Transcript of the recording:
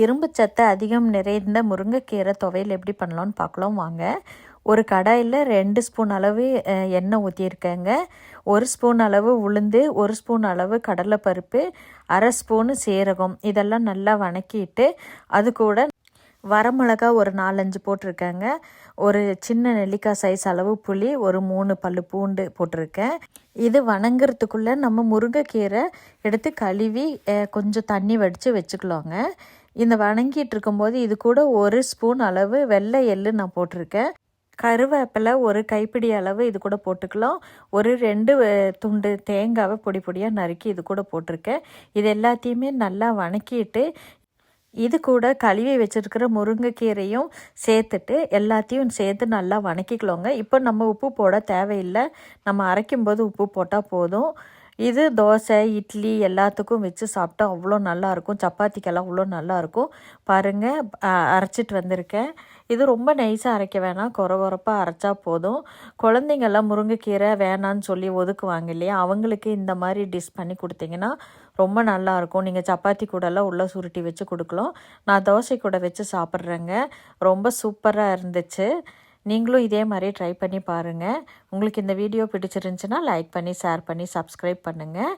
இரும்பு சத்து அதிகம் நிறைந்த முருங்கைக்கீரை துவையல் எப்படி பண்ணலான்னு பார்க்கலாம் வாங்க. ஒரு கடாயில் 2 ஸ்பூன் அளவு எண்ணெய் ஊற்றியிருக்கேங்க. 1 ஸ்பூன் அளவு உளுந்து, 1 ஸ்பூன் அளவு கடலைப்பருப்பு, 1/2 ஸ்பூனு சீரகம் இதெல்லாம் நல்லா வணக்கிட்டு அது கூட வரமிளகா ஒரு 4-5 போட்டிருக்கேங்க. ஒரு சின்ன நெல்லிக்காய் சைஸ் அளவு புளி, ஒரு 3 பல்லு பூண்டு போட்டிருக்கேன். இது வணங்குறதுக்குள்ளே நம்ம முருங்கைக்கீரை எடுத்து கழுவி கொஞ்சம் தண்ணி வடித்து வச்சுக்கலாங்க. இந்த வணங்கிட்டு இருக்கும்போது இது கூட 1 ஸ்பூன் அளவு வெள்ளை எள்ளு நான் போட்டிருக்கேன். கருவேப்பிலை ஒரு கைப்பிடி அளவு இது கூட போட்டுக்கலாம். ஒரு 2 துண்டு தேங்காவை பொடி பொடியாக நறுக்கி இது கூட போட்டிருக்கேன். இது எல்லாத்தையுமே நல்லா வணக்கிட்டு இது கூட கழுவி வச்சுருக்கிற முருங்கைக்கீரையும் சேர்த்துட்டு எல்லாத்தையும் சேர்த்து நல்லா வணக்கிக்கலாங்க. இப்போ நம்ம உப்பு போட தேவையில்லை, நம்ம அரைக்கும்போது உப்பு போட்டால் போதும். இது தோசை, இட்லி எல்லாத்துக்கும் வச்சு சாப்பிட்டா அவ்வளோ நல்லாயிருக்கும். சப்பாத்திக்கெல்லாம் அவ்வளோ நல்லாயிருக்கும். பாருங்கள், அரைச்சிட்டு வந்திருக்கேன். இது ரொம்ப நைஸாக அரைக்க வேணாம், கொரகொரப்பாக அரைச்சா போதும். குழந்தைங்கள்லாம் முருங்கைக்கீரை வேணான்னு சொல்லி ஒதுக்குவாங்க இல்லையா, அவங்களுக்கு இந்த மாதிரி டிஷ் பண்ணி கொடுத்தீங்கன்னா ரொம்ப நல்லாயிருக்கும். நீங்கள் சப்பாத்தி கூடலாம் உள்ளே சுருட்டி வச்சு கொடுக்கலாம். நான் தோசை கூட வச்சு சாப்பிட்றேங்க. ரொம்ப சூப்பராக இருந்துச்சு. நீங்களும் இதே மாதிரி ட்ரை பண்ணி பாருங்கள். உங்களுக்கு இந்த வீடியோ பிடிச்சிருந்துச்சுன்னா லைக் பண்ணி, ஷேர் பண்ணி, சப்ஸ்கிரைப் பண்ணுங்கள்.